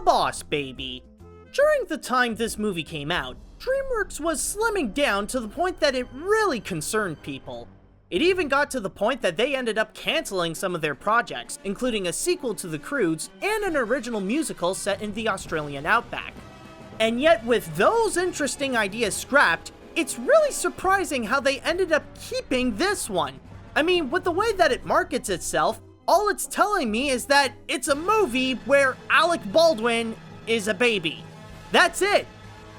Boss Baby. During the time this movie came out, DreamWorks was slimming down to the point that it really concerned people. It even got to the point that they ended up canceling some of their projects, including a sequel to The Croods and an original musical set in the Australian outback. And yet, with those interesting ideas scrapped, it's really surprising how they ended up keeping this one. I mean, with the way that it markets itself, all it's telling me is that it's a movie where Alec Baldwin is a baby. That's it.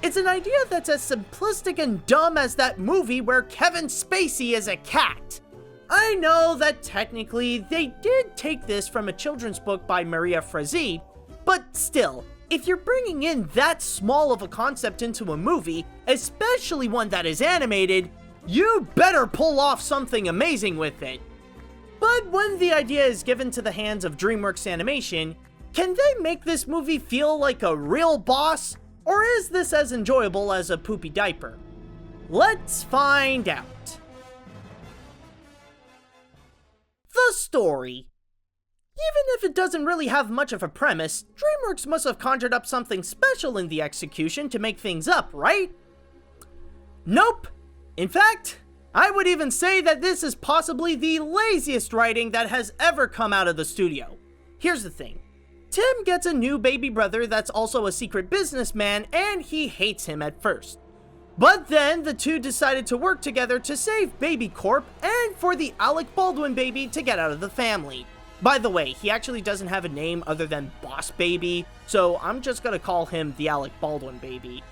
It's an idea that's as simplistic and dumb as that movie where Kevin Spacey is a cat. I know that technically they did take this from a children's book by Maria Frazee, but still, if you're bringing in that small of a concept into a movie, especially one that is animated, you better pull off something amazing with it. But when the idea is given to the hands of DreamWorks Animation, can they make this movie feel like a real boss? Or is this as enjoyable as a poopy diaper? Let's find out. The story. Even if it doesn't really have much of a premise, DreamWorks must have conjured up something special in the execution to make things up, right? Nope. In fact, I would even say that this is possibly the laziest writing that has ever come out of the studio. Here's the thing. Tim gets a new baby brother that's also a secret businessman, and he hates him at first. But then the two decided to work together to save Baby Corp and for the Alec Baldwin baby to get out of the family. By the way, he actually doesn't have a name other than Boss Baby, so I'm just gonna call him the Alec Baldwin baby.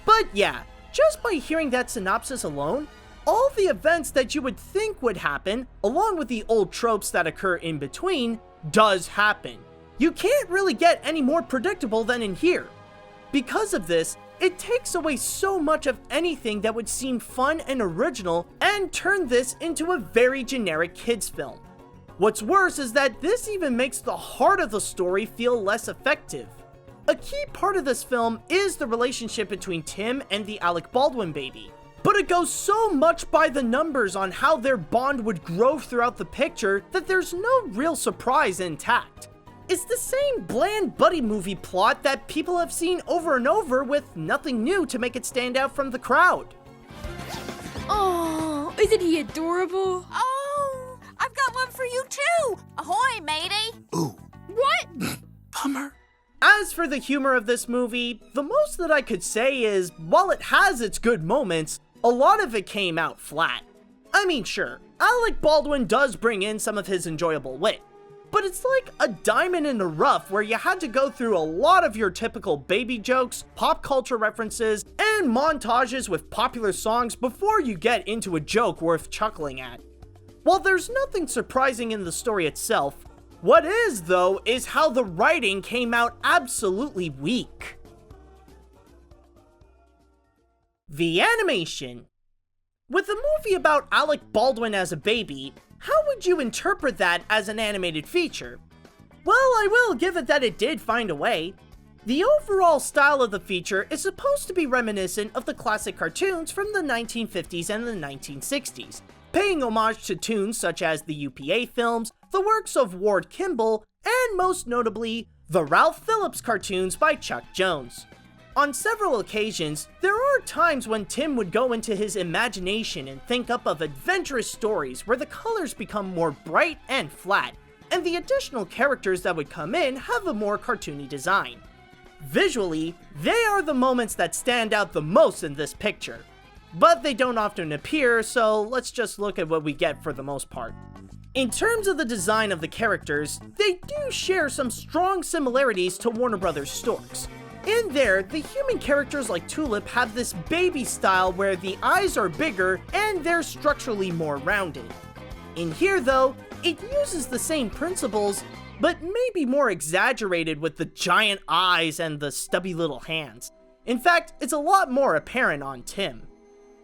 But yeah, just by hearing that synopsis alone, all the events that you would think would happen, along with the old tropes that occur in between, does happen. You can't really get any more predictable than in here. Because of this, it takes away so much of anything that would seem fun and original and turn this into a very generic kids film. What's worse is that this even makes the heart of the story feel less effective. A key part of this film is the relationship between Tim and the Alec Baldwin baby, but it goes so much by the numbers on how their bond would grow throughout the picture that there's no real surprise intact. It's the same bland buddy movie plot that people have seen over and over with nothing new to make it stand out from the crowd. Oh, isn't he adorable? Oh, I've got one for you too! Ahoy, matey! Ooh. What? Bummer. As for the humor of this movie, the most that I could say is, while it has its good moments, a lot of it came out flat. I mean, sure, Alec Baldwin does bring in some of his enjoyable wit, but it's like a diamond in the rough where you had to go through a lot of your typical baby jokes, pop culture references, and montages with popular songs before you get into a joke worth chuckling at. While there's nothing surprising in the story itself, what is, though, is how the writing came out absolutely weak. The animation. With a movie about Alec Baldwin as a baby, how would you interpret that as an animated feature? Well, I will give it that it did find a way. The overall style of the feature is supposed to be reminiscent of the classic cartoons from the 1950s and the 1960s, paying homage to tunes such as the UPA films, the works of Ward Kimball, and most notably, the Ralph Phillips cartoons by Chuck Jones. On several occasions, there are times when Tim would go into his imagination and think up of adventurous stories where the colors become more bright and flat, and the additional characters that would come in have a more cartoony design. Visually, they are the moments that stand out the most in this picture, but they don't often appear, so let's just look at what we get for the most part. In terms of the design of the characters, they do share some strong similarities to Warner Bros. Storks. In there, the human characters like Tulip have this baby style where the eyes are bigger and they're structurally more rounded. In here though, it uses the same principles, but maybe more exaggerated with the giant eyes and the stubby little hands. In fact, it's a lot more apparent on Tim.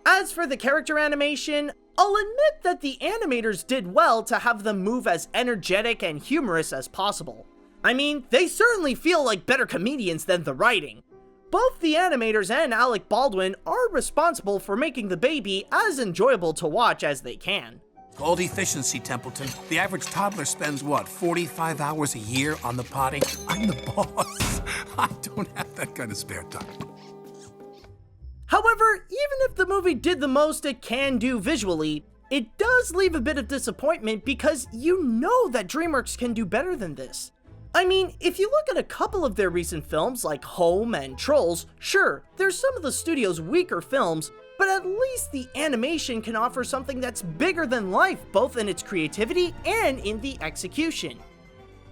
As for the character animation, I'll admit that the animators did well to have them move as energetic and humorous as possible. I mean, they certainly feel like better comedians than the writing. Both the animators and Alec Baldwin are responsible for making the baby as enjoyable to watch as they can. Called efficiency, Templeton. The average toddler spends, what, 45 hours a year on the potty? I'm the boss. I don't have that kind of spare time. However, even if the movie did the most it can do visually, it does leave a bit of disappointment because you know that DreamWorks can do better than this. I mean, if you look at a couple of their recent films like Home and Trolls, sure, there's some of the studio's weaker films, but at least the animation can offer something that's bigger than life, both in its creativity and in the execution.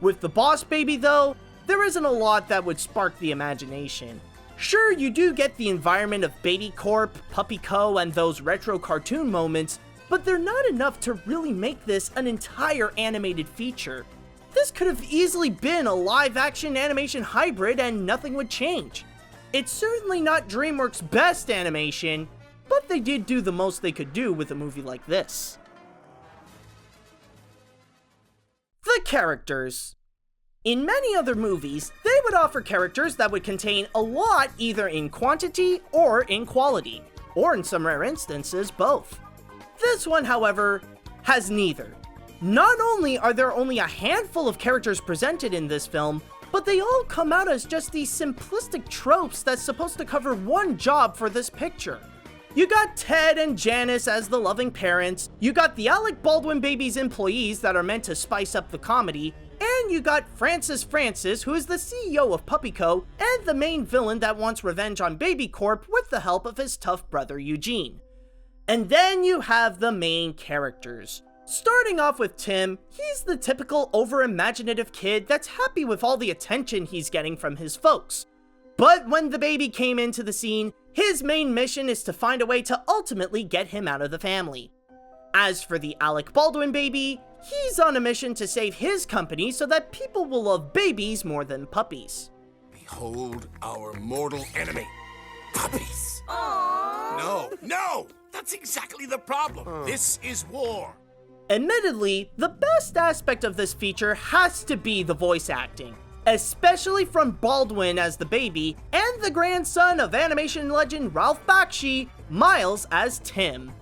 With The Boss Baby though, there isn't a lot that would spark the imagination. Sure, you do get the environment of Baby Corp, Puppy Co, and those retro cartoon moments, but they're not enough to really make this an entire animated feature. This could have easily been a live-action animation hybrid and nothing would change. It's certainly not DreamWorks' best animation, but they did do the most they could do with a movie like this. The characters. In many other movies, they would offer characters that would contain a lot either in quantity or in quality, or in some rare instances, both. This one, however, has neither. Not only are there only a handful of characters presented in this film, but they all come out as just these simplistic tropes that's supposed to cover one job for this picture. You got Ted and Janice as the loving parents, you got the Alec Baldwin Baby's employees that are meant to spice up the comedy, and you got Francis, who is the CEO of Puppy Co, and the main villain that wants revenge on Baby Corp with the help of his tough brother Eugene. And then you have the main characters. Starting off with Tim, he's the typical over-imaginative kid that's happy with all the attention he's getting from his folks. But when the baby came into the scene, his main mission is to find a way to ultimately get him out of the family. As for the Alec Baldwin Baby, he's on a mission to save his company so that people will love babies more than puppies. Behold our mortal enemy. Puppies. Aww. No! That's exactly the problem. This is war. Admittedly, the best aspect of this feature has to be the voice acting, especially from Baldwin as the baby and the grandson of animation legend Ralph Bakshi, Miles as Tim.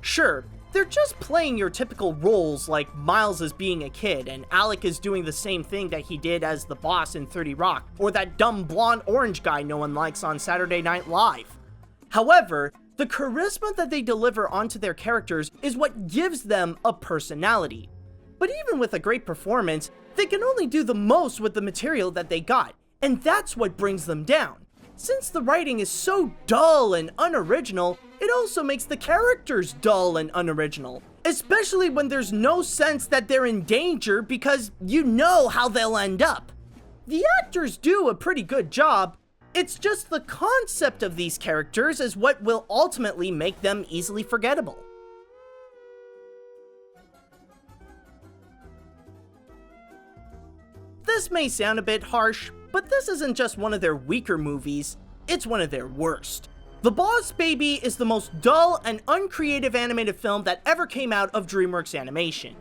Sure, they're just playing your typical roles like Miles as being a kid and Alec is doing the same thing that he did as the boss in 30 Rock, or that dumb blonde orange guy no one likes on Saturday Night Live. However, the charisma that they deliver onto their characters is what gives them a personality. But even with a great performance, they can only do the most with the material that they got, and that's what brings them down. Since the writing is so dull and unoriginal, it also makes the characters dull and unoriginal, especially when there's no sense that they're in danger because you know how they'll end up. The actors do a pretty good job. It's just the concept of these characters is what will ultimately make them easily forgettable. This may sound a bit harsh, but this isn't just one of their weaker movies, it's one of their worst. The Boss Baby is the most dull and uncreative animated film that ever came out of DreamWorks Animation.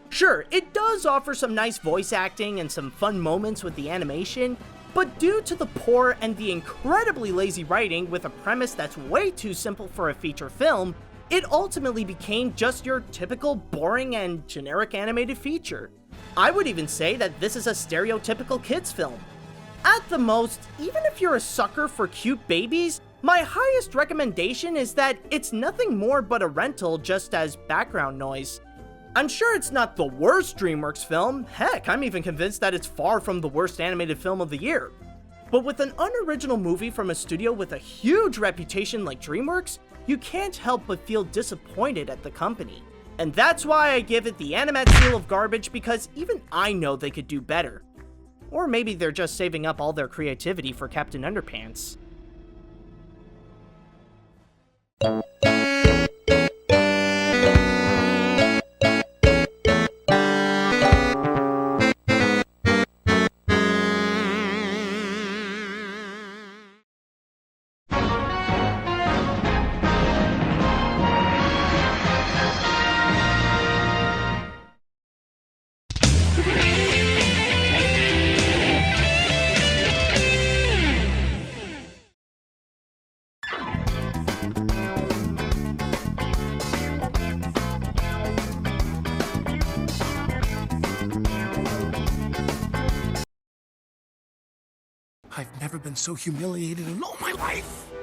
Sure, it does offer some nice voice acting and some fun moments with the animation, but due to the poor and the incredibly lazy writing with a premise that's way too simple for a feature film, it ultimately became just your typical boring and generic animated feature. I would even say that this is a stereotypical kids film. At the most, even if you're a sucker for cute babies, my highest recommendation is that it's nothing more but a rental just as background noise. I'm sure it's not the worst DreamWorks film, heck, I'm even convinced that it's far from the worst animated film of the year. But with an unoriginal movie from a studio with a huge reputation like DreamWorks, you can't help but feel disappointed at the company. And that's why I give it the AniMat's seal of garbage, because even I know they could do better. Or maybe they're just saving up all their creativity for Captain Underpants. I've never been so humiliated in all my life.